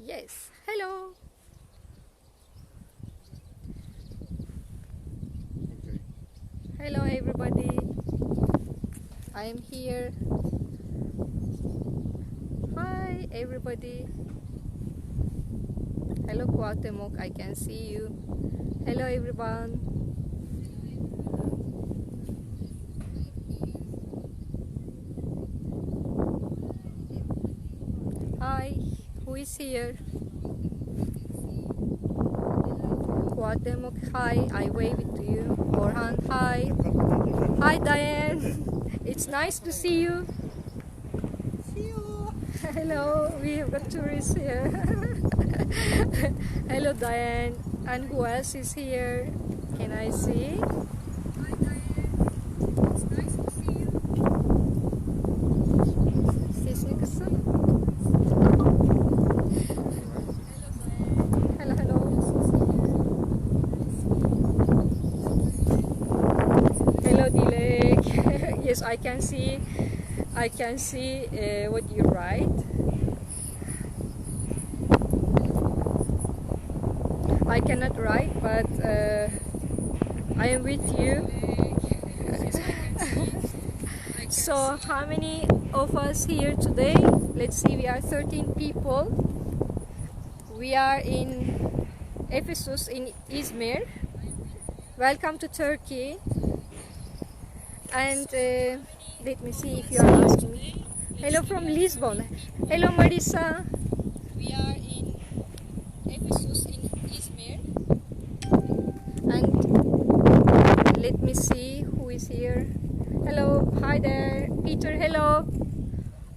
Yes. Hello. Okay. Hello everybody. I am here. Hi everybody. Hello Guatemala, I can see you. Hello everyone. Hi, who is here? Guatemala, hi, I wave it to you. Orhan, hi. Hi Diane. It's nice to see you. See you. Hello, we have got tourists here. Hello Diane. And who else is here? Can I see? Hi Diane. It's nice to see you. Sesini kısın. Hello, hello. Hello Dilek. Yes, I can see what you write. I cannot write, but I am with you. So how many of us here today? Let's see, we are 13 people. We are in Ephesus in Izmir. Welcome to Turkey. And let me see if you are asking me. Hello from Lisbon. Hello Marisa. We are in Ephesus in Izmir. And let me see who is here. Hello, hi there. Peter, hello.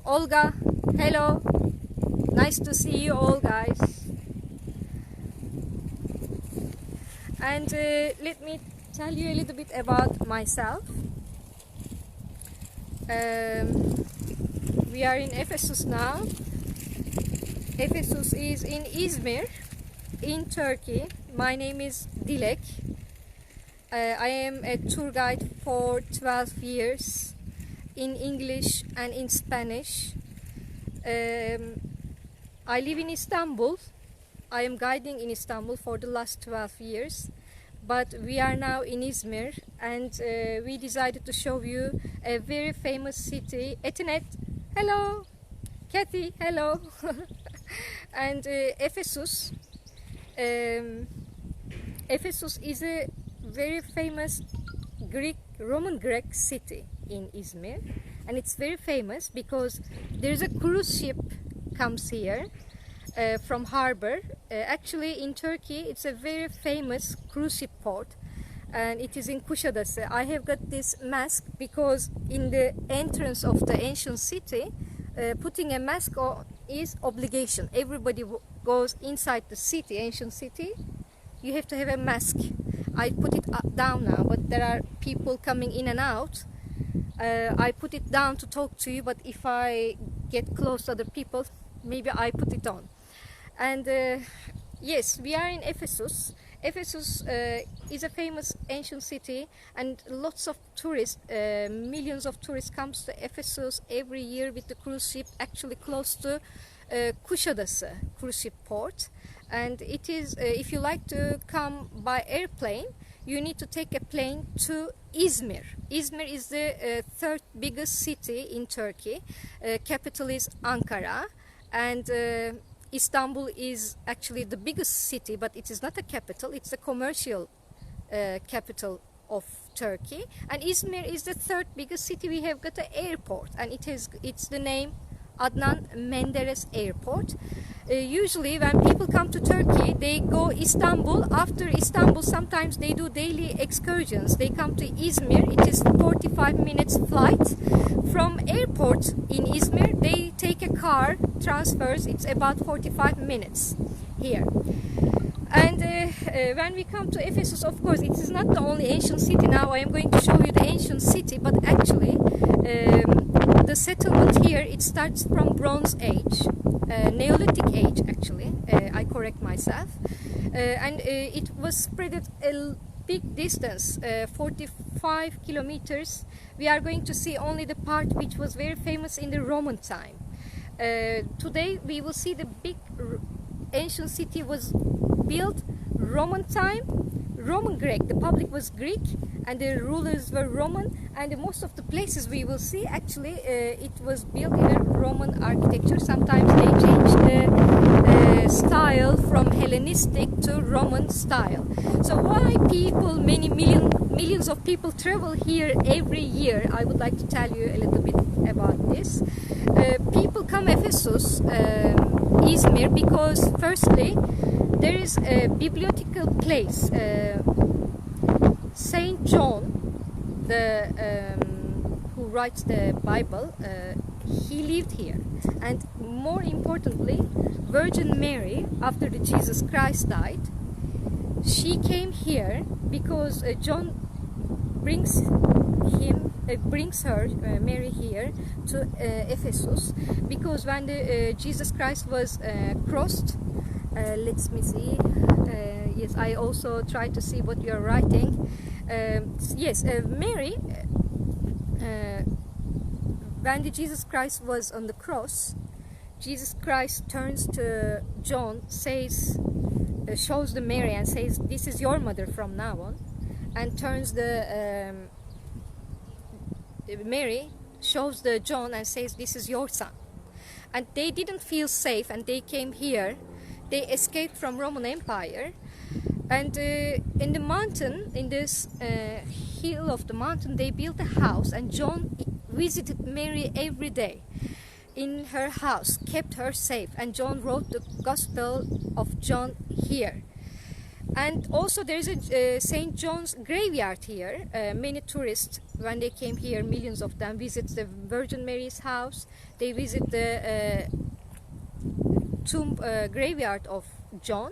Olga, hello. Nice to see you all, guys. And let me tell you a little bit about myself. We are in Ephesus now. Ephesus is in Izmir, in Turkey. My name is Dilek. I am a tour guide for 12 years in English and in Spanish. I live in Istanbul. I am guiding in Istanbul for the last 12 years. But we are now in Izmir, and we decided to show you a very famous city. Etinet, hello. Kathy, hello. And Ephesus. Ephesus is a very famous Roman Greek city in Izmir, and it's very famous because there's a cruise ship comes here from harbor. Actually in Turkey it's a very famous cruise ship port, and it is in Kuşadası. I have got this mask because in the entrance of the ancient city putting a mask on is obligation. Everybody goes inside the city, ancient city, you have to have a mask. I put it down now, but there are people coming in and out. I put it down to talk to you, but if I get close to other people, maybe I put it on. And yes, we are in Ephesus. Ephesus is a famous ancient city, and lots of tourists, millions of tourists comes to Ephesus every year with the cruise ship, actually close to Kuşadası cruise ship port. And it is, if you like to come by airplane, you need to take a plane to Izmir. Izmir is the third biggest city in Turkey. Capital is Ankara, and Istanbul is actually the biggest city, but it is not a capital, it's a commercial capital of Turkey. And Izmir is the third biggest city. We have got an airport, and it's the name Adnan Menderes Airport. Usually when people come to Turkey, they go Istanbul. After Istanbul, sometimes they do daily excursions. They come to Izmir. It is 45 minutes flight. From airport in Izmir, they take a car, transfers. It's about 45 minutes here. And when we come to Ephesus, of course, it is not the only ancient city. Now I am going to show you the ancient city, but actually the settlement here, it starts from Bronze Age, Neolithic age actually, I correct myself, and it was spread a big distance, 45 kilometers. We are going to see only the part which was very famous in the Roman time. Today we will see the big ancient city was built Roman time, Roman Greek. The public was Greek and the rulers were Roman, and most of the places we will see actually it was built in a Roman architecture. Sometimes they changed the style from Hellenistic to Roman style. So why people, millions of people travel here every year? I would like to tell you a little bit about this. People come Ephesus, Izmir, because firstly there is a bibliothetical place. Saint John, who writes the Bible, he lived here, and more importantly, Virgin Mary, after the Jesus Christ died, she came here because John brings her, Mary, here to Ephesus, because when Jesus Christ was crossed, let me see. Yes, I also try to see what you are writing. Mary, when Jesus Christ was on the cross, Jesus Christ turns to John, shows the Mary and says, "This is your mother from now on," and turns Mary shows the John and says, "This is your son." And they didn't feel safe, and they came here. They escaped from Roman Empire, and in the mountain, in this hill of the mountain, they built a house, and John visited Mary every day in her house, kept her safe, and John wrote the Gospel of John here. And also there is a St. John's graveyard here. Many tourists, when they came here, millions of them, visit the Virgin Mary's house. They visit the tomb graveyard of John.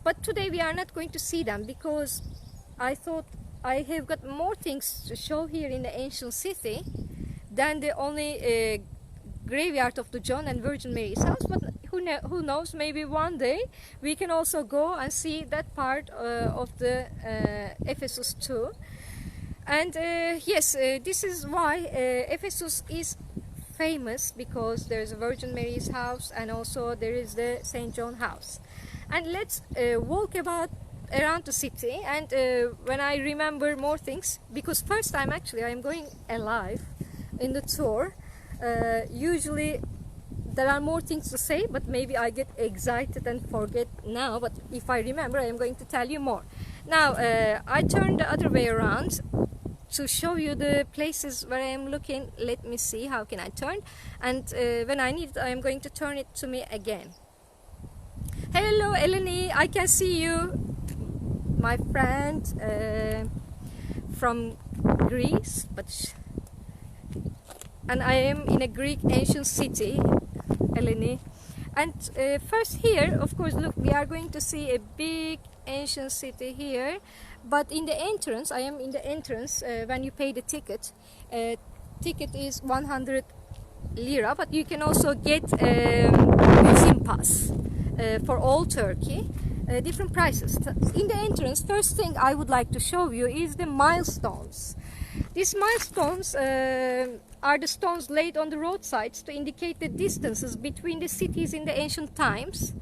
But today we are not going to see them, because I thought I have got more things to show here in the ancient city than the only graveyard of the John and Virgin Mary's house. But who knows, maybe one day we can also go and see that part of the Ephesus too. And this is why Ephesus is famous, because there's a Virgin Mary's house, and also there is the St. John house. And let's walk around the city, and when I remember more things, because first time actually I am going alive in the tour. Usually there are more things to say, but maybe I get excited and forget now, but if I remember I am going to tell you more. Now I turn the other way around to show you the places where I am looking. Let me see, how can I turn? And when I need it, I am going to turn it to me again. Hello Eleni, I can see you, my friend from Greece, and I am in a Greek ancient city, Eleni. And first here, of course, look, we are going to see a big ancient city here, but in the entrance, I am in the entrance, when you pay the ticket, ticket is 100 lira, but you can also get museum pass for all Turkey, different prices. In the entrance, first thing I would like to show you is the milestones. These milestones are the stones laid on the roadsides to indicate the distances between the cities in the ancient times.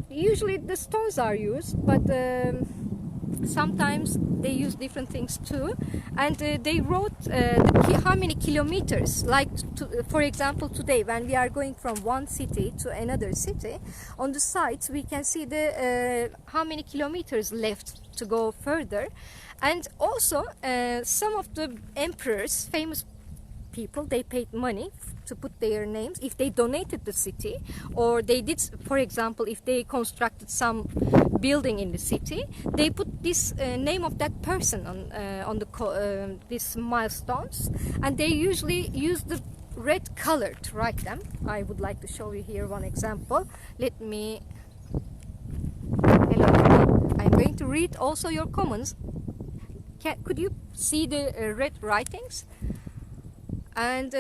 Usually the stones are used, but sometimes they use different things too. And they wrote how many kilometers, like for example today when we are going from one city to another city, on the sides we can see the how many kilometers left to go further. And also some of the emperors, famous people, they paid money to put their names if they donated the city, or they did, for example, if they constructed some building in the city, they put this name of that person on these milestones, and they usually use the red color to write them. I would like to show you here one example. Let me. Hello. I'm going to read also your comments. Could you see the red writings? And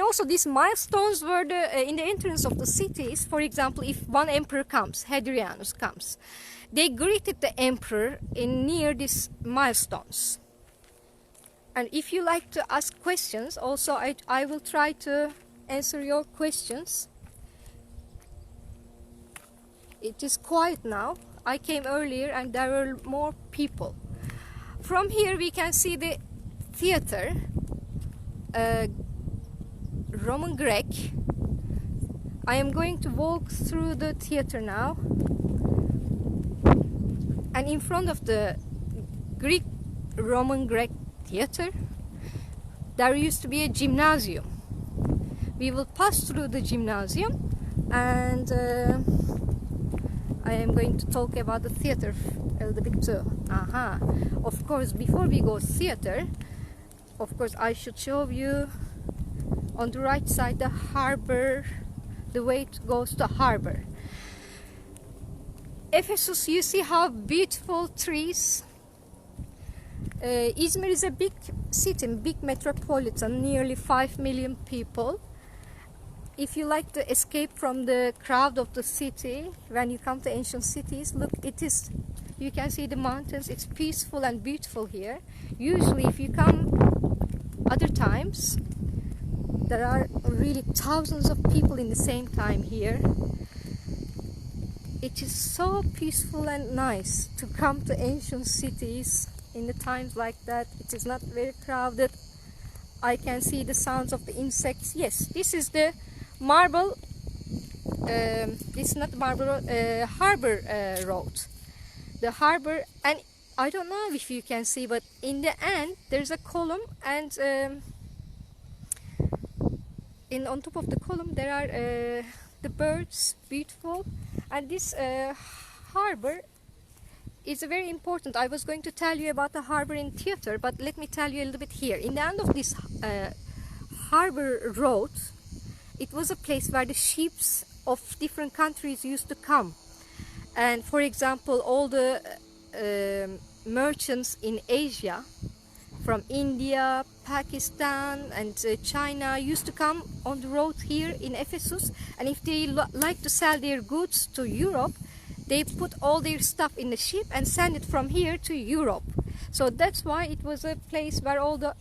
also these milestones were in the entrance of the cities. For example, if one emperor comes, Hadrianus comes, they greeted the emperor near these milestones. And if you like to ask questions, also I will try to answer your questions. It is quiet now. I came earlier and there were more people. From here we can see the theater, Roman Greek. I am going to walk through the theater now. And in front of the Roman Greek theater, there used to be a gymnasium. We will pass through the gymnasium and I am going to talk about the theater a little bit too. Of course, before we go theater, of course I should show you on the right side the harbor, the way it goes to harbor. Ephesus, you see how beautiful trees. Izmir is a big city, big metropolitan, nearly 5 million people. If you like to escape from the crowd of the city, when you come to ancient cities, look, you can see the mountains. It's peaceful and beautiful here. Usually if you come other times, there are really thousands of people in the same time here. It is so peaceful and nice to come to ancient cities in the times like that. It is not very crowded. I can see the sounds of the insects. Yes, this is the marble, this is not marble road, harbor road. The harbor, and I don't know if you can see, but in the end there's a column, and on top of the column there are the birds, beautiful. And this harbor is very important. I was going to tell you about the harbor in theater, but let me tell you a little bit here. In the end of this harbor road, it was a place where the ships of different countries used to come. And for example, all the merchants in Asia, from India, Pakistan and China, used to come on the road here in Ephesus. And if they like to sell their goods to Europe, they put all their stuff in the ship and send it from here to Europe. So that's why it was a place where all the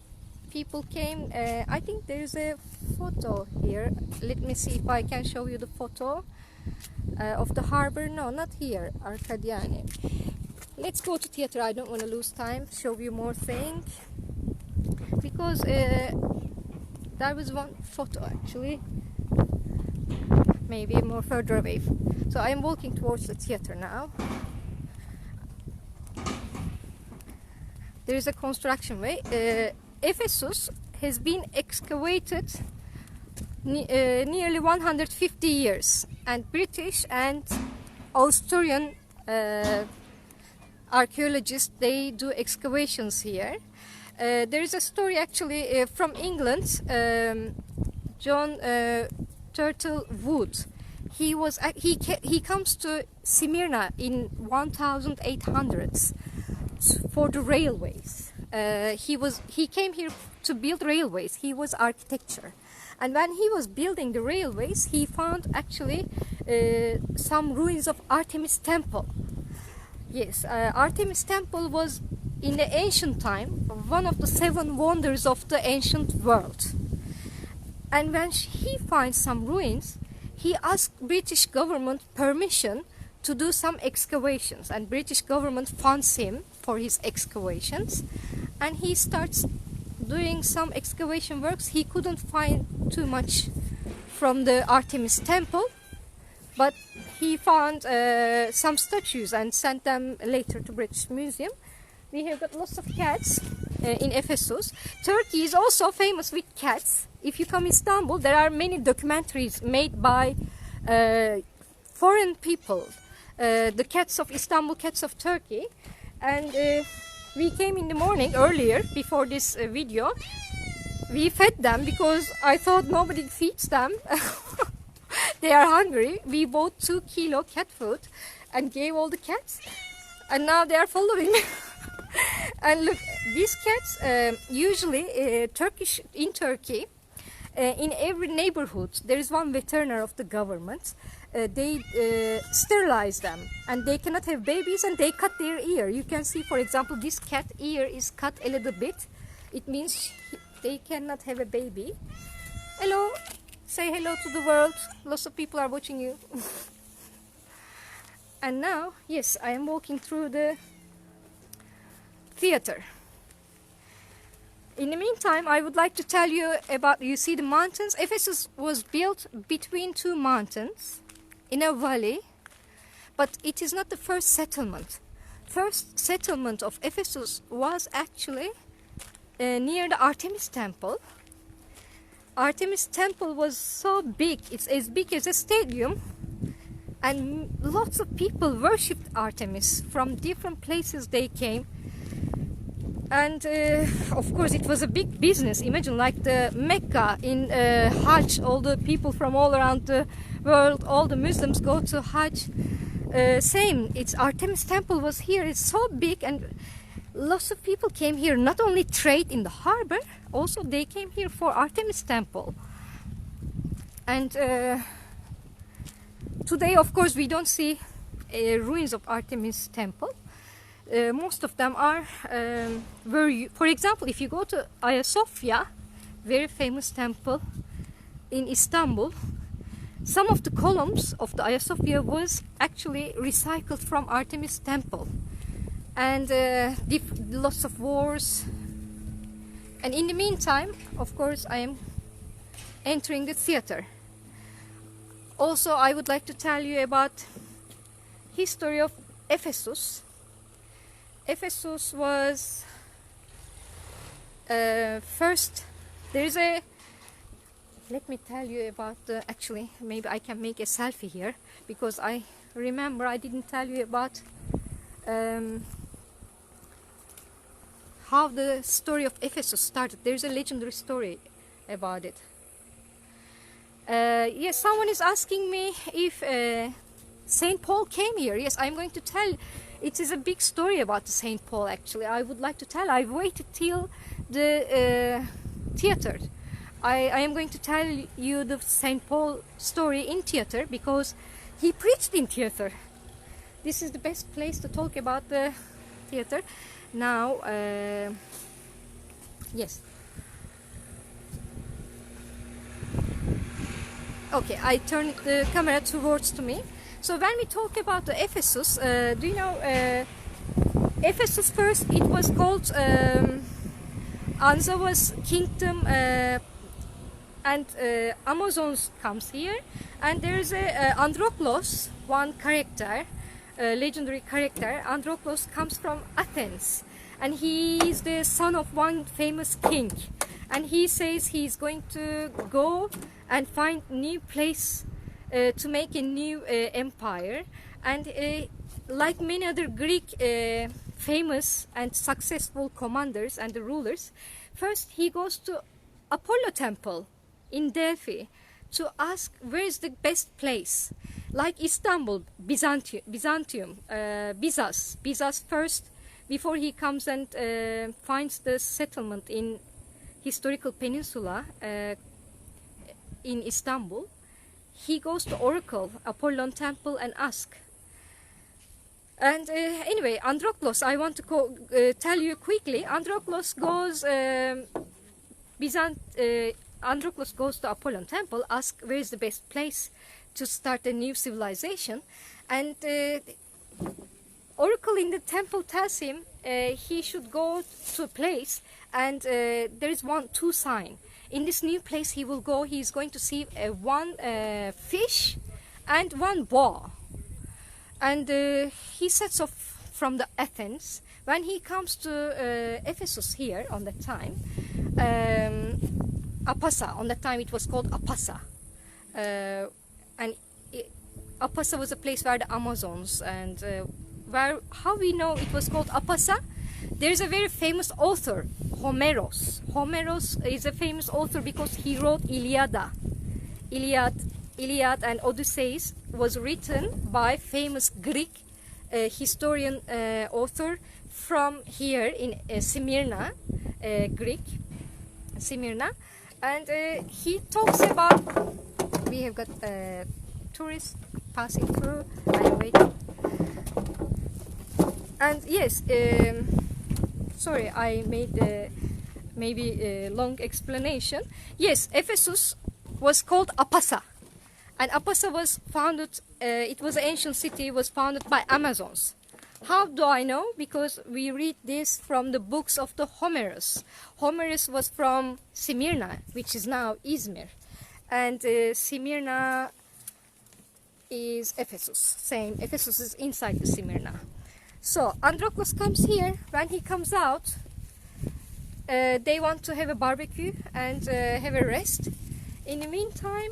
people came. I think there's a photo here. Let me see if I can show you the photo of the harbor. No, not here, Arkadiani. Let's go to theater. I don't want to lose time, show you more things, because there was one photo actually, maybe more further away. So I am walking towards the theater now. There is a construction way. Ephesus has been excavated nearly 150 years, and British and Australian archaeologists, they do excavations here. There is a story actually from England. John Turtlewood, he comes to Smyrna in 1800s for the railways. He came here to build railways. He was architecture, and when he was building the railways, he found actually some ruins of Artemis Temple. Yes, Artemis Temple was in the ancient time one of the 7 wonders of the ancient world. And when he finds some ruins, he asked British government permission to do some excavations, and British government funds him for his excavations, and he starts doing some excavation works. He couldn't find too much from the Artemis Temple, but he found some statues and sent them later to British Museum. We have got lots of cats in Ephesus. Turkey is also famous with cats. If you come to Istanbul, there are many documentaries made by foreign people. The cats of Istanbul Cats of Turkey. And we came in the morning earlier before this video. We fed them because I thought nobody feeds them. They are hungry. We bought 2 kilo cat food and gave all the cats, and now they are following me. And look, these cats usually in Turkey, in every neighborhood there is one veterinary of the government. They sterilize them, and they cannot have babies, and they cut their ear. You can see, for example, this cat ear is cut a little bit. It means they cannot have a baby. Hello, say hello to the world. Lots of people are watching you. And now, yes, I am walking through the theater. In the meantime, I would like to tell you about, you see the mountains? Ephesus was built between two mountains in a valley, but it is not the first settlement. First settlement of Ephesus was actually near the Artemis Temple. Artemis Temple was so big, it's as big as a stadium, and lots of people worshipped Artemis. From different places they came. And of course it was a big business. Imagine like the Mecca in Hajj, all the people from all around the world, all the Muslims go to Hajj. Same, it's Artemis Temple was here. It's so big and lots of people came here, not only trade in the harbor, also they came here for Artemis Temple. And today of course we don't see ruins of Artemis Temple. Most of them are for example, if you go to Hagia Sophia, very famous temple in Istanbul, some of the columns of the Hagia Sophia was actually recycled from Artemis Temple. And lots of wars. And in the meantime, of course, I am entering the theater. Also, I would like to tell you about history of Ephesus. Ephesus was first, there is a, let me tell you about the, actually maybe I can make a selfie here, because I remember I didn't tell you about how the story of Ephesus started. There's a legendary story about it. Yes, someone is asking me if Saint Paul came here. Yes, I'm going to tell. It is a big story about the Saint Paul, actually. I would like to tell. I've waited till the theater. I am going to tell you the Saint Paul story in theater, because he preached in theater. This is the best place to talk about the theater. Now, yes. Okay, I turn the camera towards to me. So when we talk about the Ephesus, do you know Ephesus first? It was called Anzawas Kingdom, and Amazons comes here, and there is a Andronikos, one character, legendary character. Andronikos comes from Athens, and he is the son of one famous king, and he says he's going to go and find new place to make a new empire. And like many other Greek famous and successful commanders and the rulers, first he goes to Apollo Temple in Delphi to ask where is the best place. Like Istanbul, Byzantium, Bizas first, before he comes and finds the settlement in historical peninsula in Istanbul, he goes to Oracle, Apollon Temple, and ask. And anyway, Andronikos, I want to tell you quickly. Andronikos goes, Andronikos goes to Apollon Temple, asks where is the best place to start a new civilization, and Oracle in the temple tells him he should go to a place, and there is two sign. In this new place he will go, he is going to see one fish and one boar. And he sets off from the Athens. When he comes to Ephesus here on that time, Apasa, on that time it was called Apasa. And Apasa was a place where the Amazons, and how we know it was called Apasa? There is a very famous author, Homeros. Homeros is a famous author because he wrote Iliad and Odyssey was written by famous Greek historian author from here in Smyrna, Greek, Smyrna. And he talks about, we have got tourists passing through. I am waiting. And yes, sorry, I made maybe a long explanation. Yes, Ephesus was called Apasa, and Apasa was founded it was an ancient city. It was founded by Amazons. How do I know? Because we read this from the books of the Homerus. Homerus was from Smyrna, which is now Izmir. And Smyrna is Ephesus. Same, Ephesus is inside the Smyrna. So Androclus comes here. When he comes out, they want to have a barbecue and have a rest. In the meantime,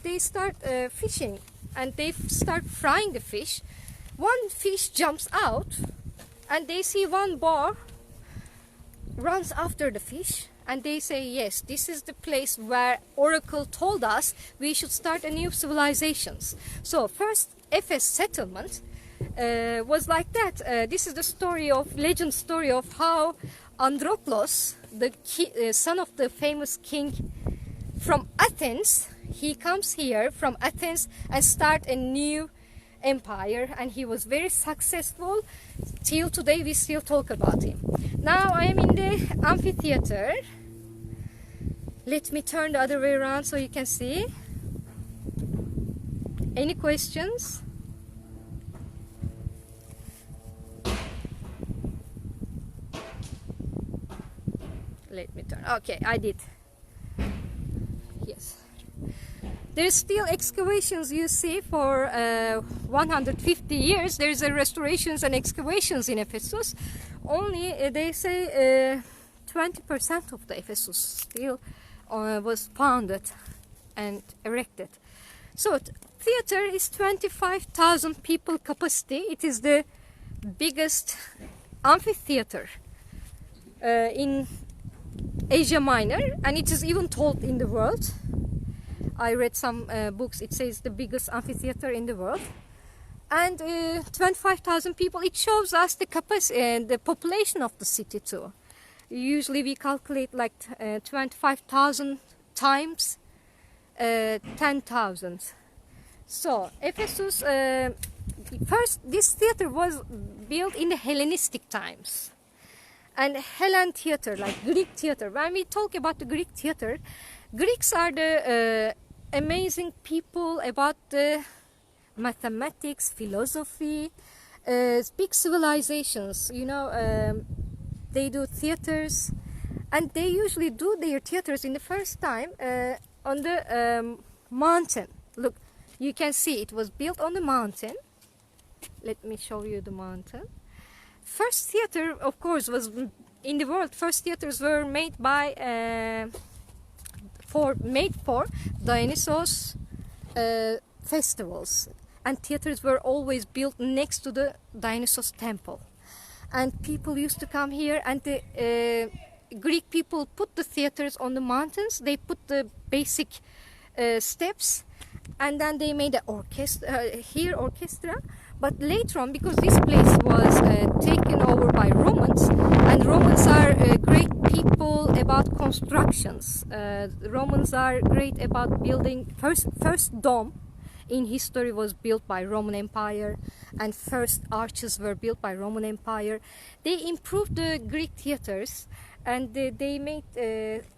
they start fishing and they start frying the fish. One fish jumps out and they see one boar runs after the fish, and they say, yes, this is the place where Oracle told us we should start a new civilizations. So first Ephes settlement was like that. This is the story of, legend story of how Androclus, the son of the famous king from Athens, he comes here from Athens and start a new empire, and he was very successful. Till today we still talk about him. Now I am in the amphitheater. Let me turn the other way around so you can see. Any questions? Let me turn. Okay, I did. Yes. There's still excavations you see for 150 years. There's a restorations and excavations in Ephesus. Only they say 20% of the Ephesus still was founded and erected. So theater is 25,000 people capacity. It is the biggest amphitheater in Asia Minor, and it is even told in the world. I read some books, it says the biggest amphitheater in the world. And 25,000 people, it shows us the capacity and the population of the city too. Usually we calculate like 25,000 times 10,000. So Ephesus, first this theater was built in the Hellenistic times. And Hellen theater, like Greek theater, when we talk about the Greek theater, Greeks are the amazing people about the mathematics, philosophy, big civilizations. You know, they do theaters, and they usually do their theaters in the first time on the mountain. Look, you can see it was built on the mountain. Let me show you the mountain. First theater, of course, was in the world. First theaters were made by for Dionysos festivals, and theaters were always built next to the Dionysos Temple, and people used to come here, and the Greek people put the theaters on the mountains. They put the basic steps, and then they made an orchestra. But later on, because this place was taken over by Romans, and Romans are great people about constructions. Romans are great about building. First dome in history was built by Roman Empire, and first arches were built by Roman Empire. They improved the Greek theaters, and they made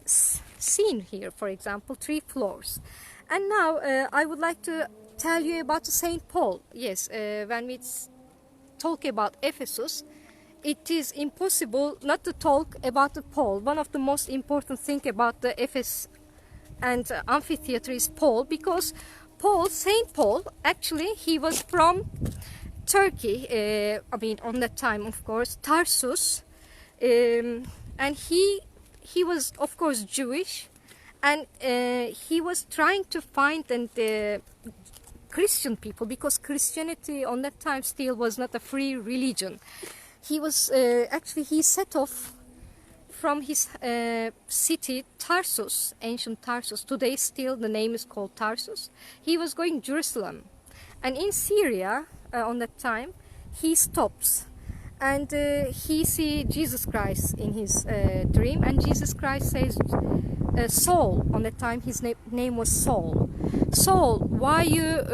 scene here, for example, 3 floors. And now I would like to tell you about Saint Paul. Yes, when we talk about Ephesus, it is impossible not to talk about the Paul. One of the most important things about the Ephesus and amphitheater is Paul, because Saint Paul, actually he was from Turkey. I mean, on that time, of course, Tarsus, and he was, of course, Jewish, and he was trying to find Christian people, because Christianity on that time still was not a free religion. He was actually he set off from his city Tarsus, ancient Tarsus. Today still the name is called Tarsus. He was going Jerusalem, and in Syria on that time he stops, and he sees Jesus Christ in his dream, and Jesus Christ says, Saul, on that time his name was Saul. Saul, why you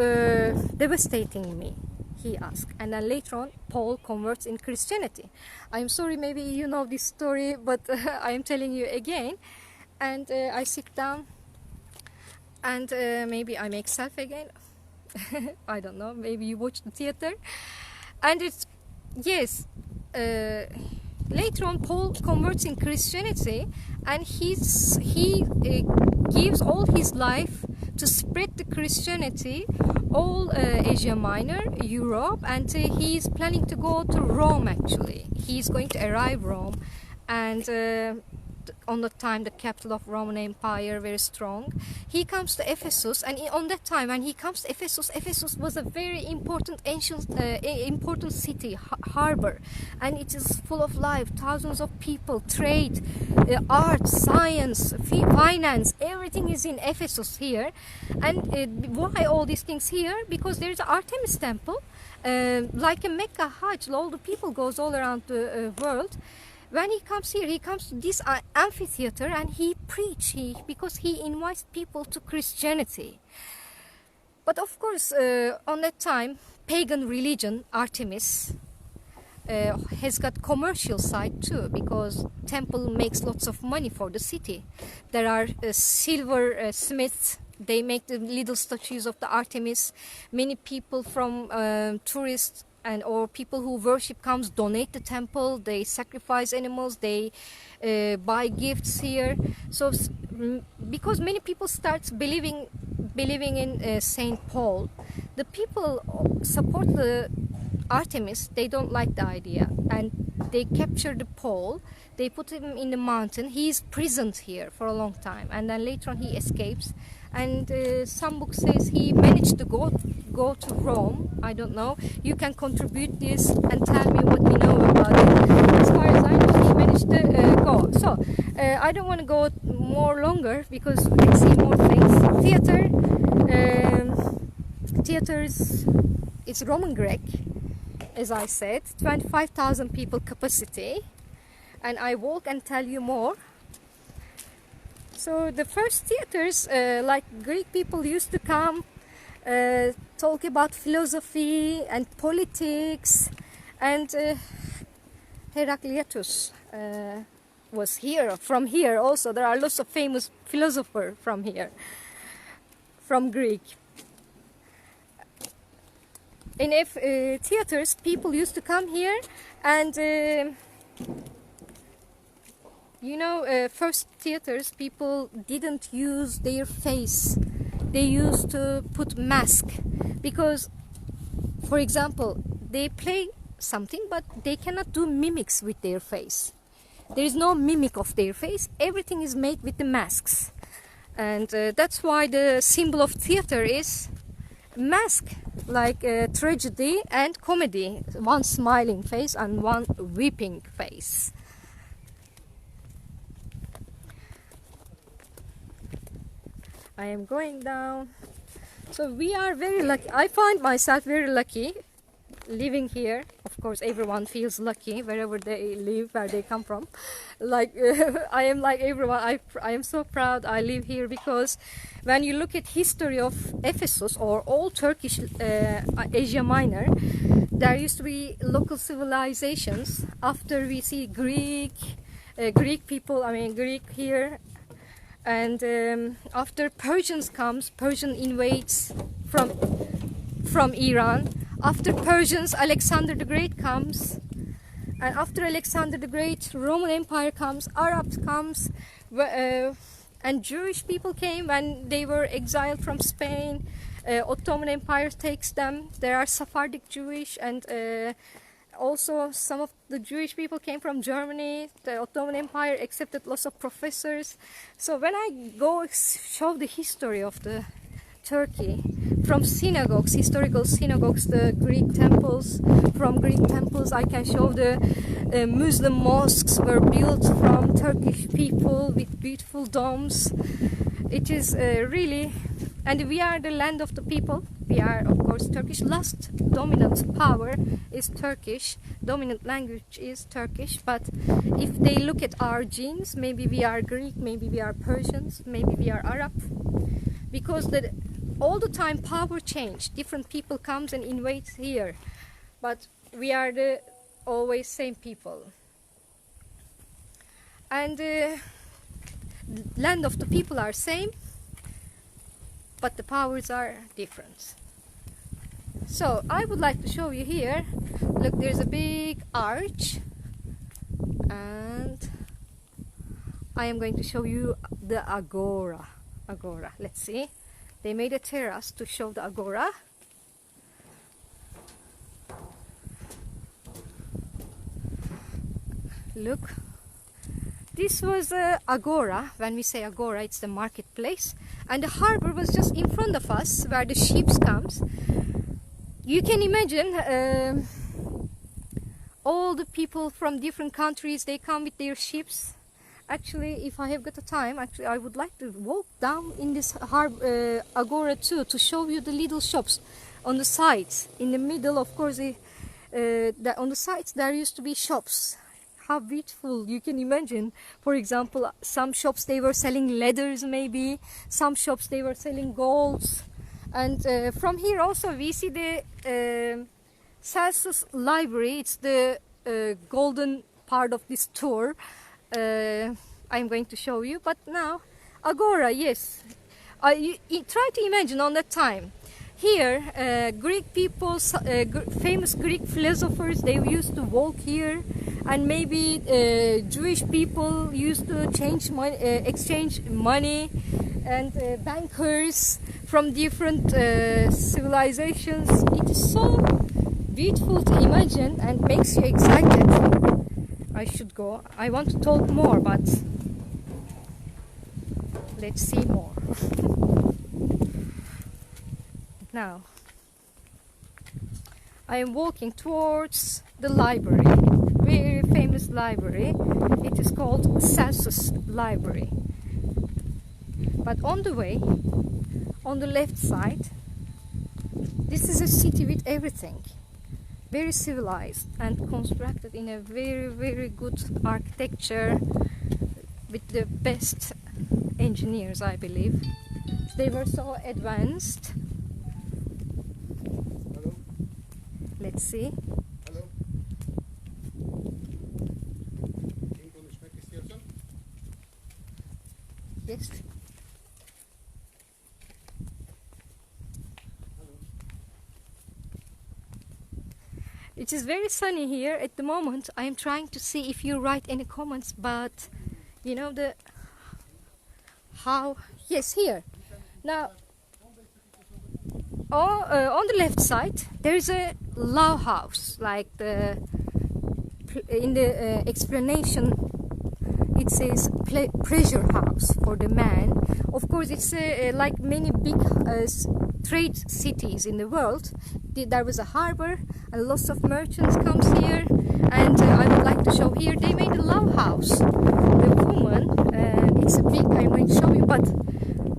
devastating me? He asked. And then later on Paul converts in Christianity. I'm sorry, maybe you know this story, but I am telling you again. And I sit down, and maybe I make self again. I don't know, maybe you watch the theater. And it's, yes, later on Paul converts in Christianity, and he gives all his life to spread the Christianity all Asia Minor, Europe, and he's planning to go to Rome. Actually, he's going to arrive Rome, and on that time the capital of Roman Empire, very strong. He comes to Ephesus, and on that time when he comes to Ephesus, Ephesus was a very important ancient important city, harbor, and it is full of life, thousands of people, trade, art, science, finance, everything is in Ephesus here. And why all these things here? Because there is an Artemis Temple, like a Mecca Hajj, all the people goes all around the world. When he comes here, he comes to this amphitheater, and he preaches because he invites people to Christianity. But of course, on that time, pagan religion, Artemis, has got commercial side too, because temple makes lots of money for the city. There are silver smiths. They make the little statues of the Artemis. Many people from tourists or people who worship comes, donate the temple, they sacrifice animals, they buy gifts here. So because many people start believing in Saint Paul, the people support the Artemis. They don't like the idea, and they capture the Paul. They put him in the mountain. He is prisoned here for a long time, and then later on he escapes. And some book says he managed to go to Rome. I don't know. You can contribute this and tell me what you know about it. As far as I know, he managed to go. So I don't want to go more longer because I see more things. Theaters. It's Roman Greek, as I said. 25,000 people capacity, and I walk and tell you more. So the first theaters, like Greek people used to come, talk about philosophy and politics, and Heraclitus was here, from here also. There are lots of famous philosophers from here, from Greek. In theaters, people used to come here, and you know, first theaters, people didn't use their face. They used to put mask because, for example, they play something, but they cannot do mimics with their face. There is no mimic of their face. Everything is made with the masks. And that's why the symbol of theater is mask, like tragedy and comedy. One smiling face and one weeping face. I am going down. So we are very lucky. I find myself very lucky living here. Of course, everyone feels lucky wherever they live, where they come from. Like I am like everyone. I am so proud I live here, because when you look at history of Ephesus or all Turkish Asia Minor, there used to be local civilizations. After we see Greek people, Greek here. And after Persians comes, Persian invades from Iran. After Persians, Alexander the Great comes. And after Alexander the Great, Roman Empire comes, Arabs comes, and Jewish people came when they were exiled from Spain. Ottoman Empire takes them. There are Sephardic Jewish, and also some of the Jewish people came from Germany. The Ottoman Empire accepted lots of professors. So when I go show the history of the Turkey, from synagogues, historical synagogues, the Greek temples, from Greek temples I can show the Muslim mosques were built from Turkish people with beautiful domes. It is really, and we are the land of the people. We are, of course, Turkish. Last dominant power is Turkish. Dominant language is Turkish. But if they look at our genes, maybe we are Greek, maybe we are Persians, maybe we are Arab. Because all the time power change. Different people comes and invades here. But we are the always same people. And land of the people are same, but the powers are different. So I would like to show you here. Look, there's a big arch, and I am going to show you the agora. Let's see. They made a terrace to show the agora. Look, this was a agora. When we say agora, it's the marketplace, and the harbor was just in front of us where the ships comes. You can imagine all the people from different countries, they come with their ships. Actually, if I have got the time, actually I would like to walk down in this agora too, to show you the little shops on the sides. In the middle, of course, on the sides there used to be shops. How beautiful, you can imagine. For example, some shops they were selling leathers, maybe some shops they were selling golds. And from here also we see the Celsus library. It's the golden part of this tour. I'm going to show you. But now agora, yes, you try to imagine on that time. Here Greek people, famous Greek philosophers, they used to walk here, and maybe Jewish people used to exchange money, and bankers from different civilizations. It is so beautiful to imagine and makes you excited. I should go. I want to talk more, but let's see more. Now, I am walking towards the library, very famous library. It is called Celsus Library. But on the way, on the left side, this is a city with everything. Very civilized and constructed in a very, very good architecture with the best engineers, I believe. They were so advanced. Hello. Let's see. Hello. Kim konuşmak istiyorsun? Yes. It is very sunny here at the moment. I am trying to see if you write any comments, but you know yes, here. Now, on the left side there is a law house, like in the explanation it says pleasure house for the man. Of course, it's like many big trade cities in the world. There was a harbor and lots of merchants comes here, and I would like to show here they made a love house. The woman, it's a big, I'm going to show you, but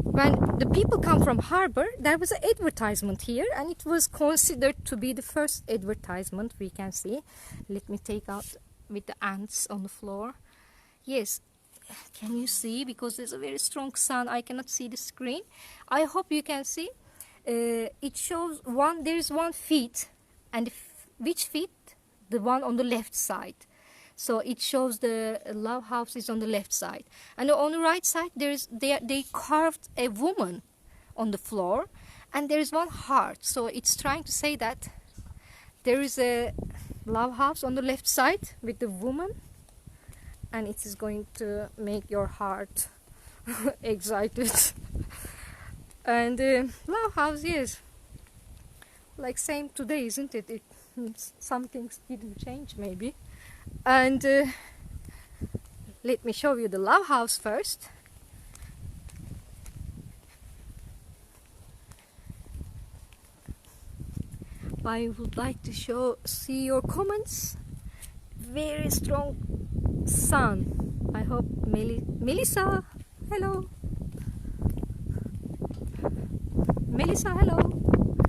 when the people come from harbor, there was an advertisement here, and it was considered to be the first advertisement we can see. Let me take out with the ants on the floor. Yes, can you see? Because there's a very strong sun, I cannot see the screen. I hope you can see. It shows there is one feet, and which feet? The one on the left side. So it shows the love house is on the left side, and on the right side they carved a woman on the floor, and there is one heart. So it's trying to say that there is a love house on the left side with the woman, and it is going to make your heart excited. And love house, yes, like same today, isn't it? Some things didn't change maybe. And let me show you the love house first. I would like to see your comments. Very strong sun. I hope Melissa, hello. Melissa, hello.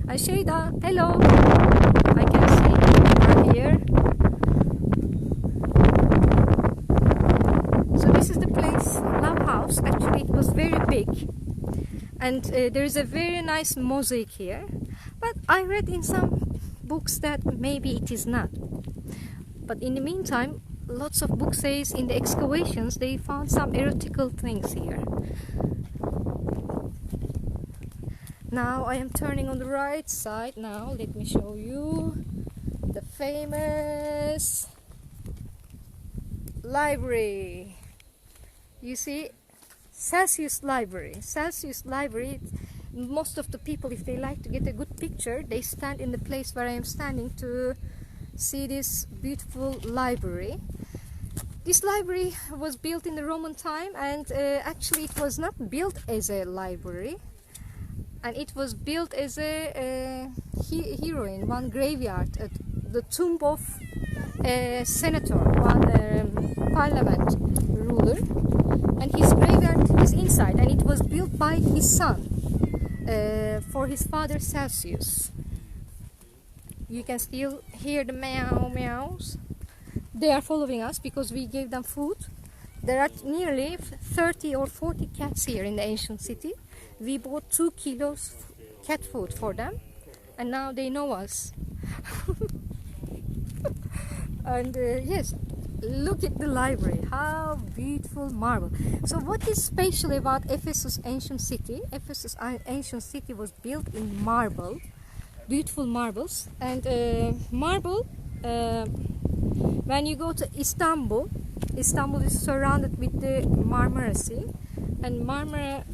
Asheda, hello. I can see you are here. So this is the place, love house. Actually, it was very big, and there is a very nice mosaic here. But I read in some books that maybe it is not. But in the meantime, lots of books says in the excavations they found some erotical things here. Now I am turning on the right side. Now let me show you the famous library. You see, Celsius Library. Celsius Library. Most of the people, if they like to get a good picture, they stand in the place where I am standing to see this beautiful library. This library was built in the Roman time, and actually it was not built as a library, and it was built as a heroine, one graveyard, the tomb of a senator, one parliament ruler, and his graveyard is inside, and it was built by his son for his father Celsius. You can still hear the meow meows. They are following us because we gave them food. There are nearly 30 or 40 cats here in the ancient city. We bought 2 kilos cat food for them, and now they know us. And yes, look at the library. How beautiful marble. So what is special about Ephesus ancient city? Ephesus ancient city was built in marble, beautiful marbles, and marble. When you go to Istanbul, Istanbul is surrounded with the Marmara Sea, and Marmara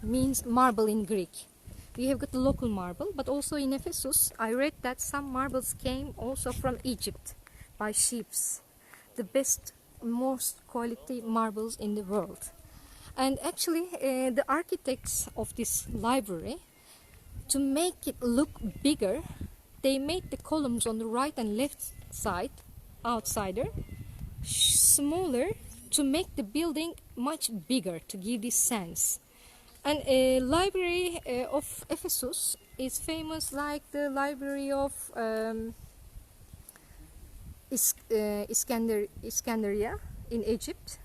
means marble in Greek. We have got the local marble, but also in Ephesus, I read that some marbles came also from Egypt by ships. The best, most quality marbles in the world. And actually, the architects of this library, to make it look bigger, they made the columns on the right and left side, outsider, smaller, to make the building much bigger, to give this sense. And a library of Ephesus is famous like the library of Iskandariya in Egypt,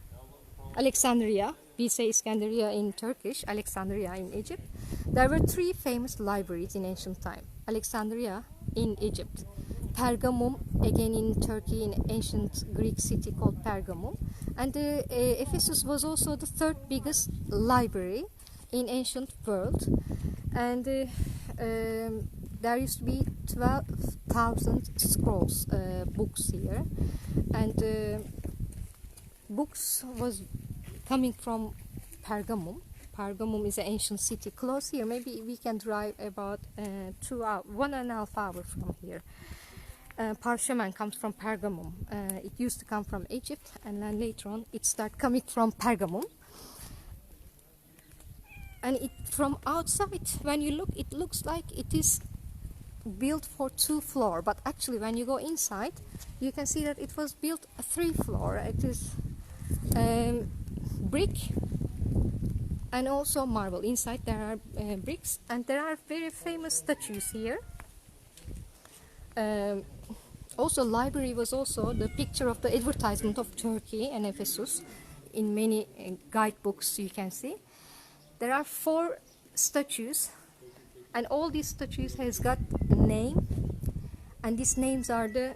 Alexandria. We say Iskandariya in Turkish, Alexandria in Egypt. There were 3 famous libraries in ancient time. Alexandria in Egypt, Pergamum again in Turkey, in ancient Greek city called Pergamum, and Ephesus was also the 3rd biggest library in ancient world, and there used to be 12,000 scrolls, books here, and books was coming from Pergamum. Pergamum is an ancient city close here. Maybe we can drive about 1.5 hours from here. Parchment comes from Pergamum. It used to come from Egypt, and then later on it started coming from Pergamum. And it, from outside, when you look, it looks like it is built for 2 floors. But actually, when you go inside, you can see that it was built 3 floors. It is brick and also marble. Inside there are bricks, and there are very famous statues here. Also, library was also the picture of the advertisement of Turkey and Ephesus in many guidebooks you can see. There are 4 statues, and all these statues has got a name, and these names are the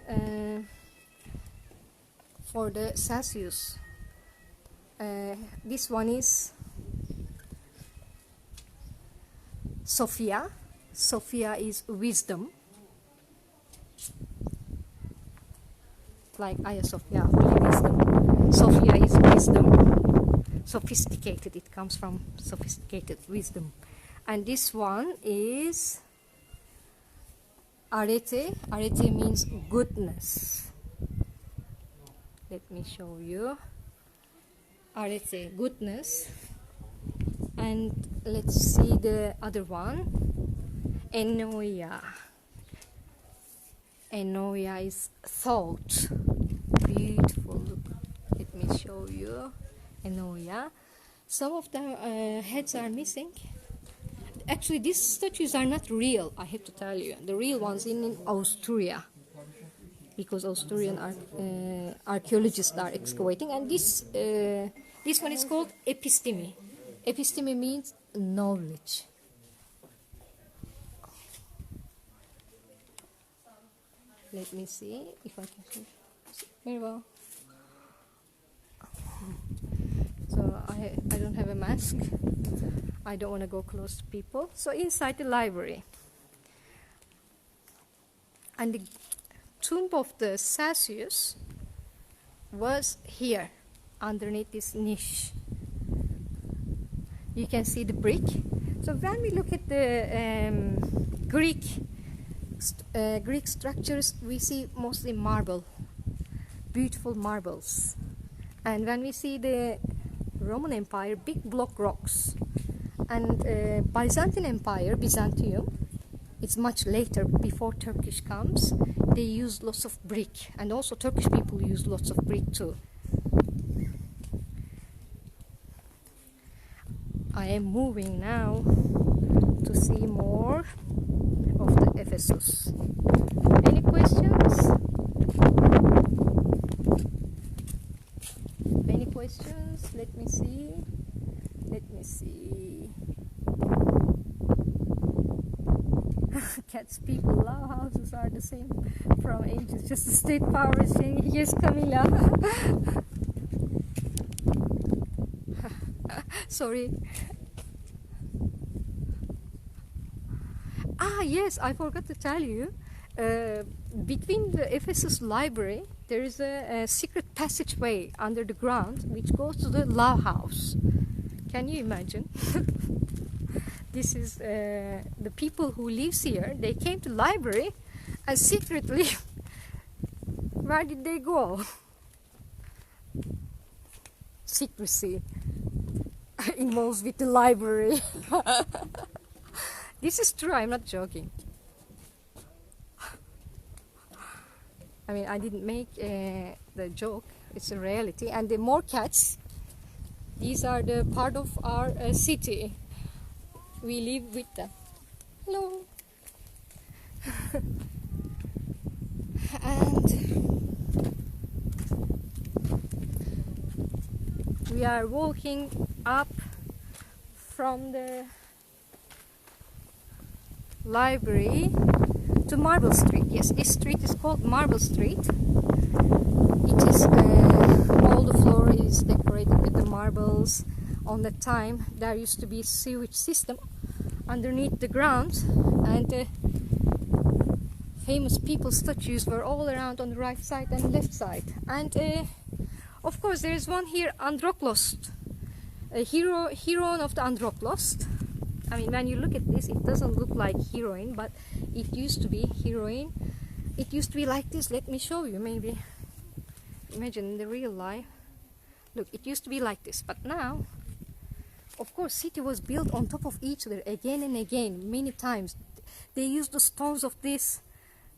for the Celsius. This one is Sophia. Sophia is wisdom, like Hagia Sophia, holy wisdom. Sophia is wisdom, sophisticated. It comes from sophisticated wisdom. And this one is agréée. Agréée means goodness. Let me show you. Agréée, goodness. And let's see the other one. Enoia. Enoia is thought. Beautiful. Look. Let me show you. Enoia. Some of the heads are missing. Actually, these statues are not real, I have to tell you. The real ones in Austria, because Austrian archaeologists are excavating. And this one is called episteme. Episteme means knowledge. Let me see if I can see. Very well. So I don't have a mask. I don't want to go close to people. So inside the library. And the tomb of the Cassius was here, underneath this niche. You can see the brick. So when we look at the Greek structures, we see mostly marble, beautiful marbles. And when we see the Roman Empire, big block rocks. And Byzantine Empire, Byzantium, it's much later, before Turkish comes. They use lots of brick, and also Turkish people use lots of brick too. I am moving now to see more of the Ephesus. Any questions? Any questions? Let me see. Cats people love houses are the same from ages. Just the state power is saying, yes, Camila. Sorry. Yes, I forgot to tell you. Between the Ephesus library, there is a secret passageway under the ground which goes to the law house. Can you imagine? This is the people who lives here. They came to library, and secretly, where did they go? Secrecy involves with the library. This is true. I'm not joking. I mean, I didn't make the joke. It's a reality. And the more cats. These are the part of our city. We live with them. Hello. And we are walking up from the library to Marble Street. Yes, this street is called Marble Street. It is all the floor is decorated with the marbles. On that time, there used to be a sewage system underneath the ground, and famous people statues were all around on the right side and left side. And of course, there is one here, Androklos, a heroine of the Androklos. I mean, when you look at this, it doesn't look like heroine, but it used to be heroine. It used to be like this. Let me show you, maybe. Imagine in the real life. Look, it used to be like this, but now, of course, city was built on top of each other again and again, many times. They used the stones of this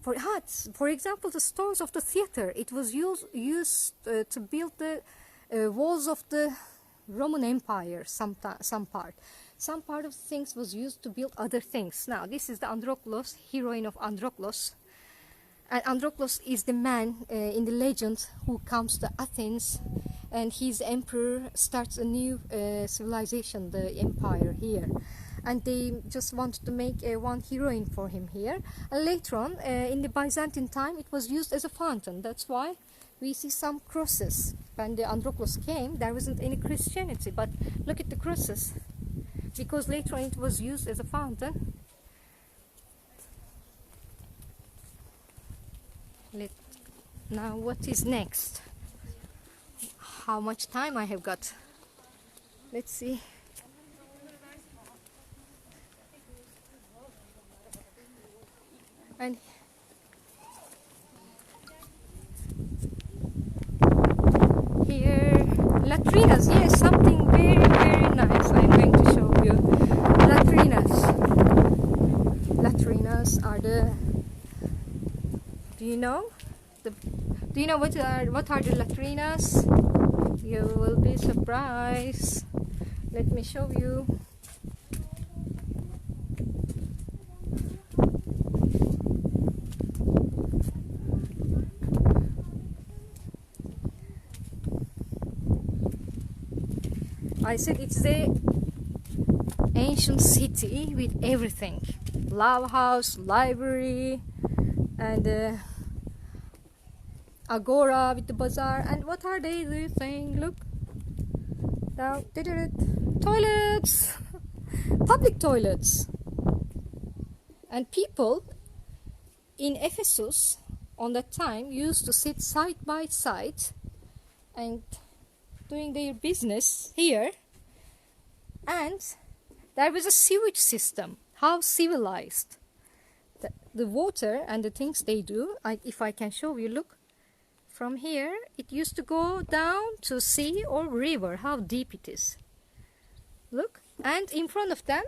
for huts. For example, the stones of the theater. It was used to build the walls of the Roman Empire. Some part. Some part of things was used to build other things. Now, this is the Androklos, heroine of Androklos. And Androklos is the man in the legend who comes to Athens, and his emperor starts a new civilization, the empire here. And they just wanted to make one heroine for him here. And later on, in the Byzantine time, it was used as a fountain. That's why we see some crosses. When the Androklos came, there wasn't any Christianity, but look at the crosses. Because later on it was used as a fountain. Now what is next? How much time I have got? Let's see. And here, latrinas. Yes, something very, very nice. I'm going to show you. Latrinas. Latrinas are the. Do you know? Do you know what are the latrinas? You will be surprised. Let me show you. I said it's the ancient city with everything. Love house, library, and agora with the bazaar. And what are they saying? Look down, toilets. public toilets. And people in Ephesus on that time used to sit side by side and doing their business here. And there was a sewage system. How civilized. The water and the things they do, if I can show you, look. From here, it used to go down to sea or river. How deep it is. Look. And in front of them,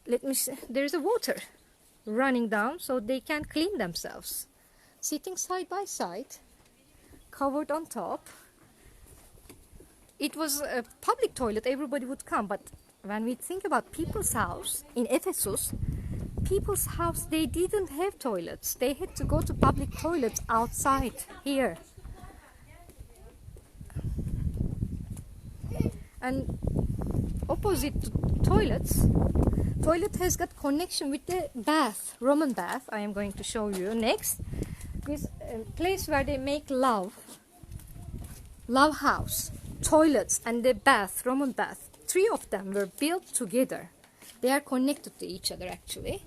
let me see, there's a water running down so they can clean themselves. Sitting side by side, covered on top. It was a public toilet, everybody would come, but when we think about people's house in Ephesus, people's house, they didn't have toilets. They had to go to public toilets outside here. And opposite to toilets, toilet has got connection with the bath, Roman bath. I am going to show you next. This place where they make love house, toilets and the bath, Roman bath. 3 of them were built together. They are connected to each other actually.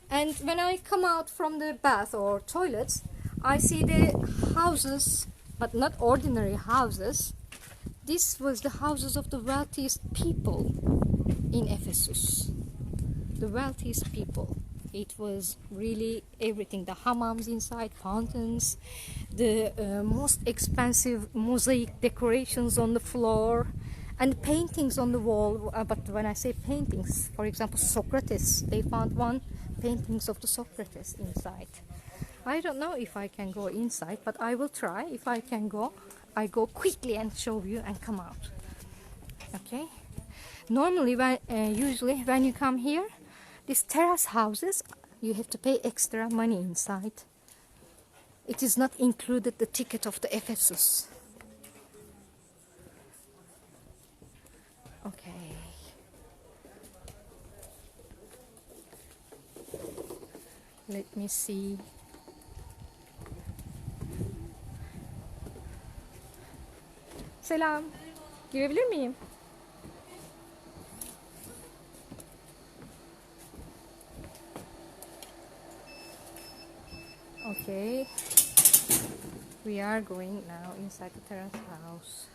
And when I come out from the bath or toilets, I see the houses, but not ordinary houses. This was the houses of the wealthiest people in Ephesus. The wealthiest people. It was really everything. The hammams inside, fountains, the most expensive mosaic decorations on the floor, and paintings on the wall. But when I say paintings, for example, Socrates, they found one paintings of the Socrates inside. I don't know if I can go inside, but I will try. If I can go, I go quickly and show you and come out. Okay. Normally, usually when you come here, these terrace houses, you have to pay extra money inside. It is not included the ticket of the Ephesus. Okay. Let me see. Selam. Girebilir miyim? Okay. We are going now inside the terrace house.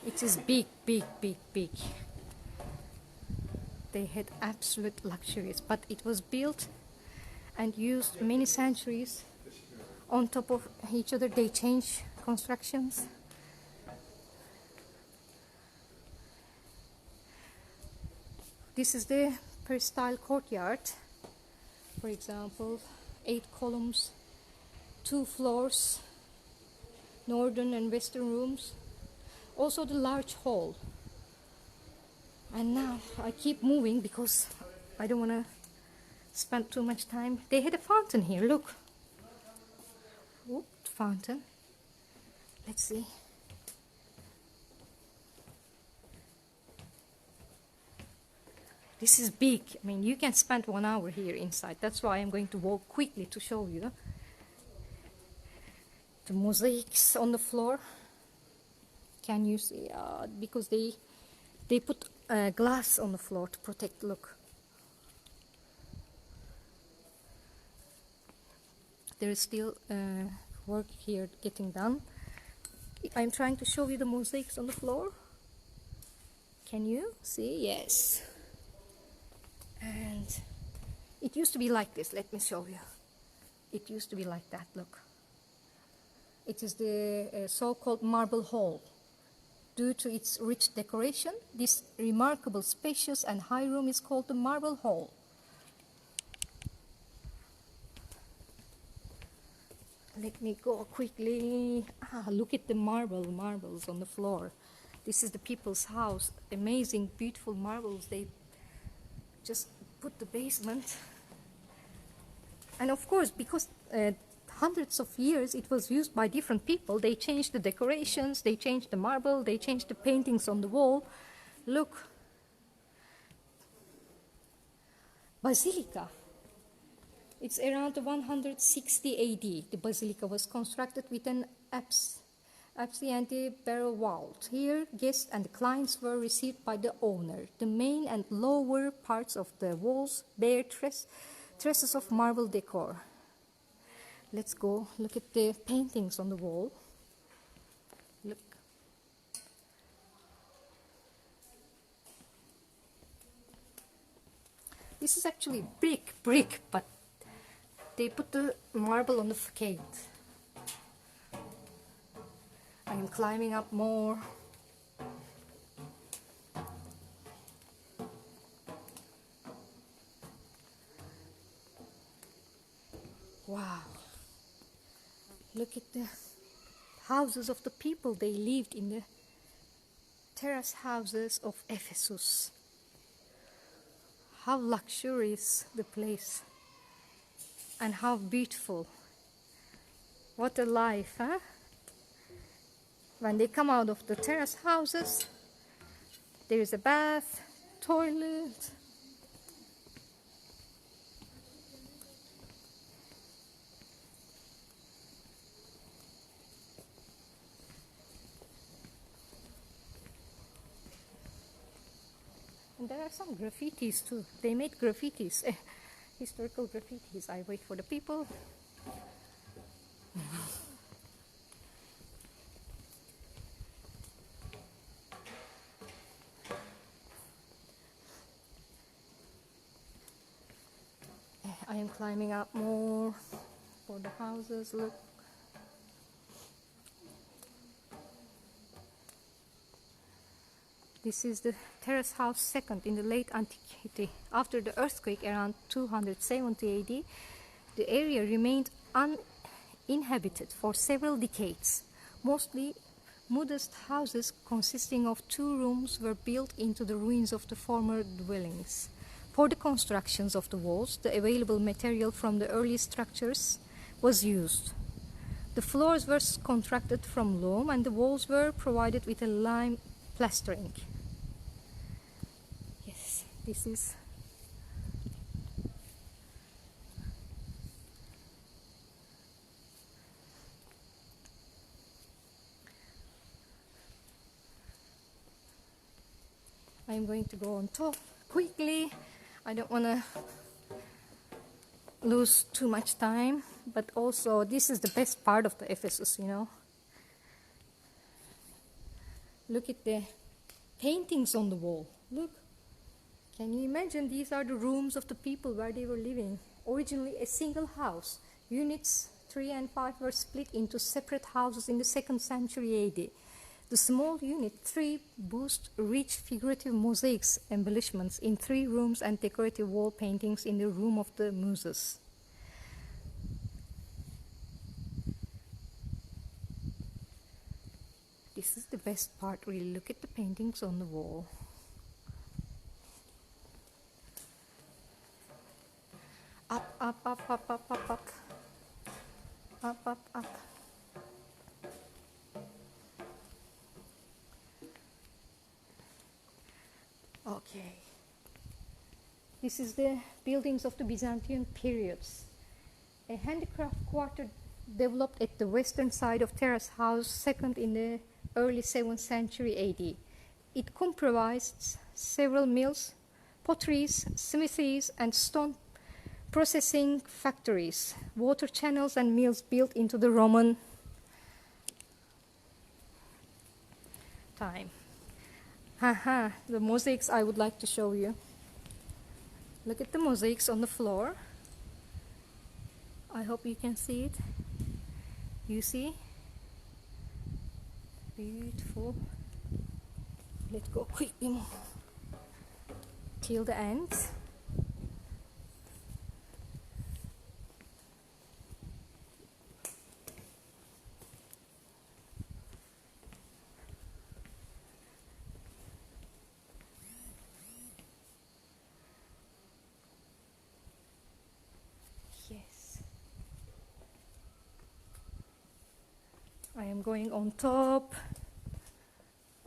It is big, big, big, big. They had absolute luxuries, but it was built and used many centuries on top of each other. They changed constructions. This is the peristyle courtyard. For example, 8 columns, 2 floors, northern and western rooms. Also the large hall. And now I keep moving because I don't want to spend too much time. They had a fountain here, look. Whoop, fountain. Let's see. This is big. I mean, you can spend 1 hour here inside. That's why I'm going to walk quickly to show you. The mosaics on the floor. Can you see? Because they put glass on the floor to protect. Look. There is still work here getting done. I'm trying to show you the mosaics on the floor. Can you see? Yes. And it used to be like this. Let me show you. It used to be like that. Look. It is the so-called marble hall. Due to its rich decoration, this remarkable, spacious and high room is called the marble hall. Let me go quickly. Look at the marbles on the floor. This is the people's house. Amazing, beautiful marbles. They just put the basement. And of course, because hundreds of years it was used by different people, they changed the decorations, they changed the marble, they changed the paintings on the wall. Look. Basilica. It's around 160 AD. The basilica was constructed with an apse and a barrel vault. Here, guests and clients were received by the owner. The main and lower parts of the walls bear traces of marble decor. Let's go look at the paintings on the wall. Look. This is actually brick, but they put the marble on the facade. I am climbing up more. Wow. Look at the houses of the people. They lived in the terrace houses of Ephesus. How luxurious the place and how beautiful. What a life, huh? When they come out of the terrace houses, there is a bath, toilet. And there are some graffitis too. They made graffitis, historical graffitis. I wait for the people. I am climbing up more for the houses. Look. This is the Terrace House second in the late antiquity. After the earthquake around 270 AD, the area remained uninhabited for several decades. Mostly modest houses consisting of 2 rooms were built into the ruins of the former dwellings. For the constructions of the walls, the available material from the early structures was used. The floors were constructed from loam and the walls were provided with a lime plastering. Yes, this is I'm going to go on top quickly. I don't want to lose too much time, but also this is the best part of the Ephesus, you know. Look at the paintings on the wall. Look. Can you imagine? These are the rooms of the people where they were living. Originally a single house. Units 3 and 5 were split into separate houses in the 2nd century AD. The small unit 3 boasts rich figurative mosaics embellishments in 3 rooms and decorative wall paintings in the room of the muses. This is the best part, really. Look at the paintings on the wall. Up, up, up, up, up, up, up. Up, up, up. Okay. This is the buildings of the Byzantine periods. A handicraft quarter developed at the western side of Terrace House, second in the early 7th century AD. It comprised several mills, potteries, smithies, and stone processing factories, water channels and mills built into the Roman time. Haha, the mosaics I would like to show you. Look at the mosaics on the floor. I hope you can see it. You see? Beautiful. Let's go quickly till the end. Yes. I am going on top.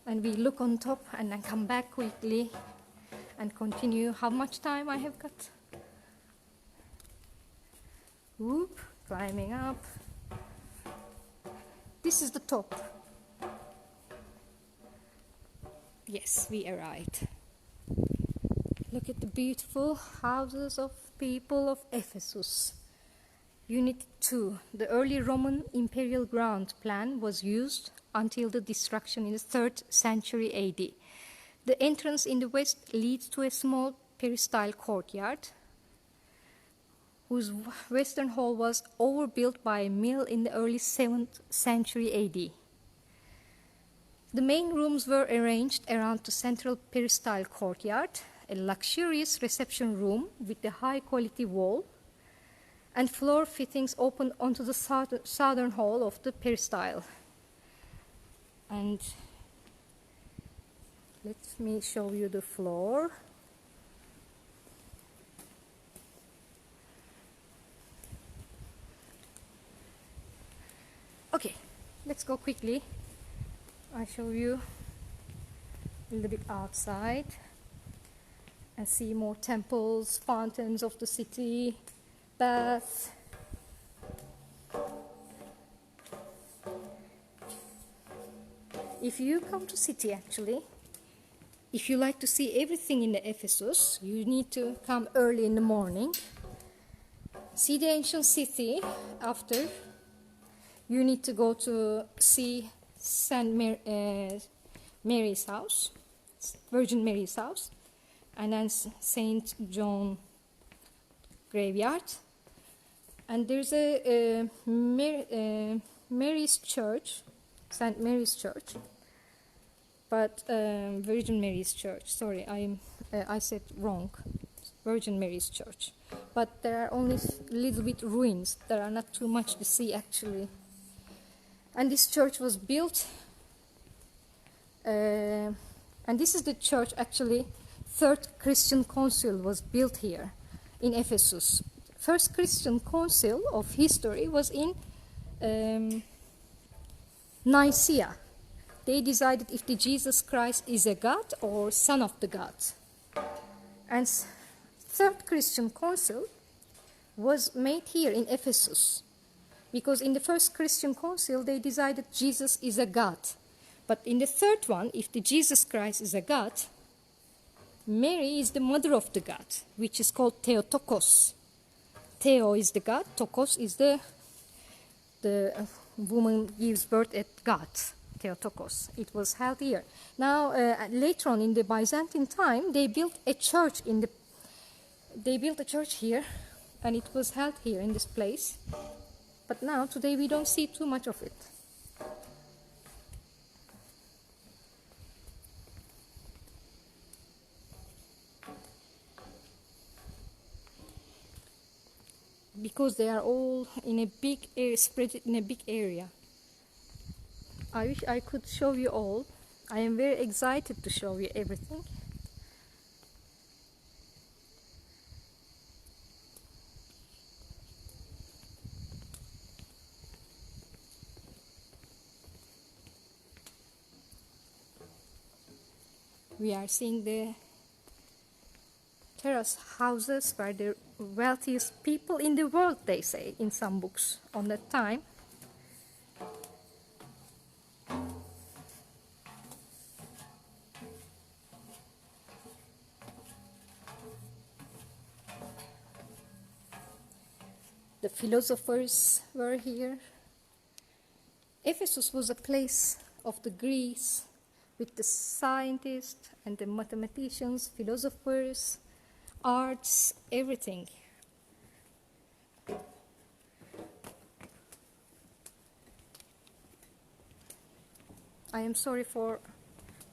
And we look on top and then come back quickly and continue. How much time I have got? Whoop, climbing up. This is the top. Yes, we arrived. look at the beautiful houses of people of Ephesus. Unit 2. The early Roman imperial ground plan was used until the destruction in the 3rd century AD. The entrance in the west leads to a small peristyle courtyard, whose western hall was overbuilt by a mill in the early 7th century AD. The main rooms were arranged around the central peristyle courtyard, a luxurious reception room with a high-quality wall, and floor fittings opened onto the southern hall of the peristyle. And let me show you the floor. Okay, let's go quickly. I'll show you a little bit outside and see more temples, fountains of the city, baths. If you come to city, actually, if you like to see everything in the Ephesus, you need to come early in the morning. See the ancient city. After, you need to go to see Mary's house, Virgin Mary's house, and then Saint John graveyard. And there's a Mary's church, St. Mary's church, but Virgin Mary's church. Sorry, I said wrong. Virgin Mary's church. But there are only little bit ruins. There are not too much to see actually. And this church was built, and this is the church actually. 3rd Christian Council was built here in Ephesus. First Christian Council of history was in Nicaea. They decided if the Jesus Christ is a God or son of the God. And 3rd Christian Council was made here in Ephesus. Because in the first Christian Council, they decided Jesus is a God. But in the third one, if the Jesus Christ is a God, Mary is the mother of the God, which is called Theotokos. Theo is the God, Tokos is the woman gives birth at God, Theotokos. It was held here. Now, later on in the Byzantine time, they built a church here, and it was held here in this place. But now, today, we don't see too much of it. Because they are all in a big area, spread in a big area. I wish I could show you all. I am very excited to show you everything. We are seeing the terrace houses where the wealthiest people in the world, they say in some books on that time. The philosophers were here. Ephesus was a place of the Greeks with the scientists and the mathematicians, philosophers, arts, everything. I am sorry for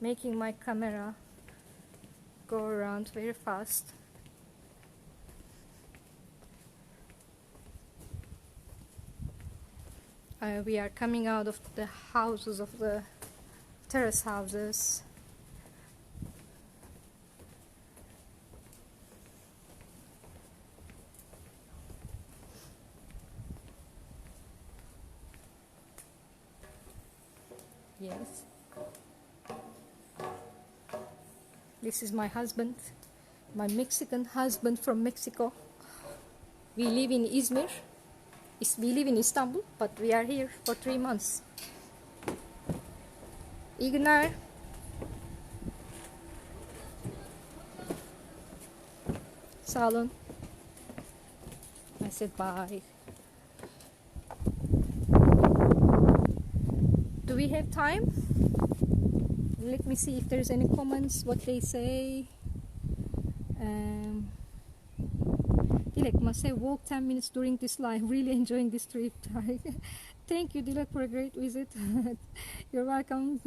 making my camera go around very fast. We are coming out of the houses of the terrace houses. Yes. This is my husband, my Mexican husband from Mexico. We live in Izmir. We live in Istanbul, but we are here for 3 months. İyi günler. Sağ olun. I said bye. Do we have time? Let me see if there's any comments, what they say. Dilek must say walk 10 minutes during this live. Really enjoying this trip. Thank you, Dilek, for a great visit. You're welcome.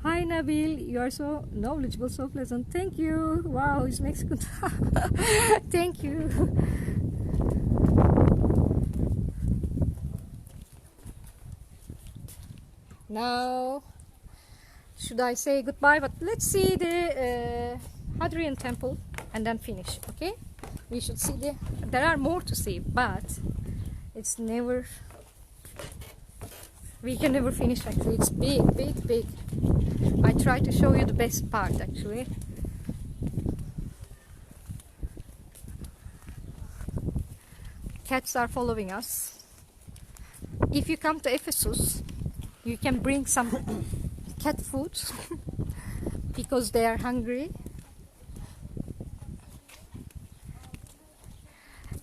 Hi, Nabil. You are so knowledgeable, so pleasant. Thank you. Wow, he's Mexican. Thank you. Now, should I say goodbye? But let's see the Hadrian Temple and then finish. Okay? We should see there are more to see, but it's never. We can never finish. Actually, it's big, big, big. I try to show you the best part. Actually. Cats are following us. If you come to Ephesus, you can bring some cat food because they are hungry.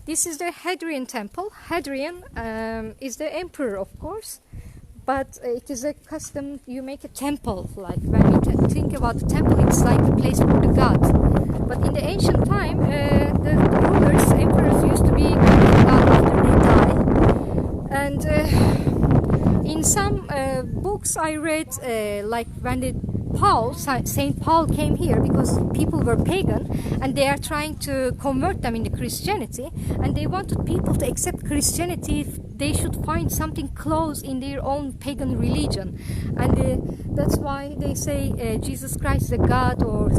This is the Hadrian Temple. Hadrian is the emperor, of course, but it is a custom. You make a temple. Like when we think about the temple, it's like a place for the god. But in the ancient time, the rulers, emperors used to be god after they die. And in some books I read, like when Saint Paul came here because people were pagan and they are trying to convert them into Christianity, and they wanted people to accept Christianity if they should find something close in their own pagan religion. And that's why they say Jesus Christ is a God or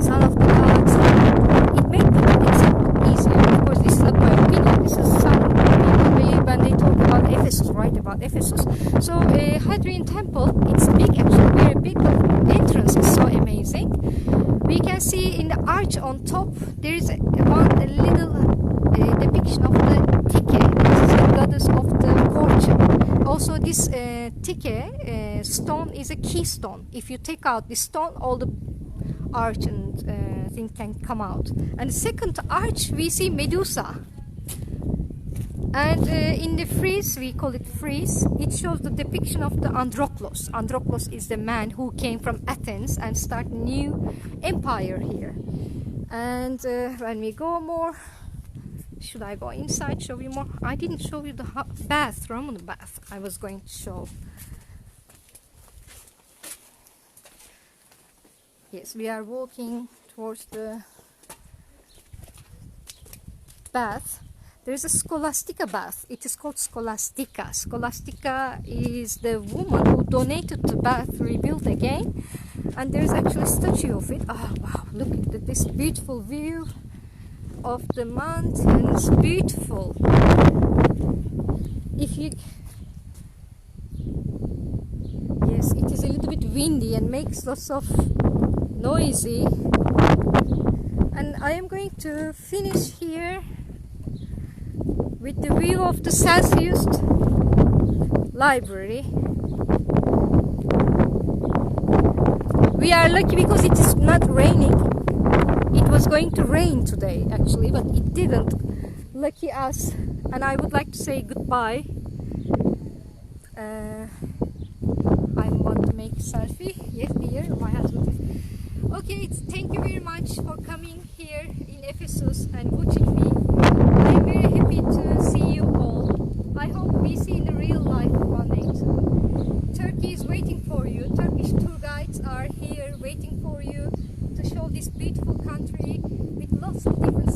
Son of the God. It made them accept easier. Of course, this is not my opinion. This is some people believe when they talk about Ephesus, right? About Ephesus. So Hadrian Temple, it's big, actually very big. The entrance is so amazing. We can see in the arch on top there is a little depiction of the Tyche. This is the goddess of the fortune. Also, this Tyche stone is a keystone. If you take out this stone, all the arch and thing can come out. And the second arch, we see Medusa. And in the frieze, we call it frieze, it shows the depiction of the Androclos. Androclos is the man who came from Athens and started a new empire here. And when we go more, should I go inside, show you more? I didn't show you the bath, Roman bath I was going to show. Yes, we are walking towards the bath. There is a Scholastica Bath. It is called Scholastica. Scholastica is the woman who donated the bath, rebuilt again. And there is actually a statue of it. Oh, wow, look at this beautiful view of the mountains. Beautiful. If you... Yes, it is a little bit windy and makes lots of noisy. And I am going to finish here with the view of the self-used library. We are lucky because it is not raining. It was going to rain today actually, but it didn't. Lucky us. And I would like to say goodbye. I want to make a selfie. Yes, dear, my husband is. Okay, thank you very much for coming here in Ephesus and watching me. I'm very happy to see you all. I hope we see in the real life one day too. Turkey is waiting for you. Turkish tour guides are here waiting for you to show this beautiful country with lots of different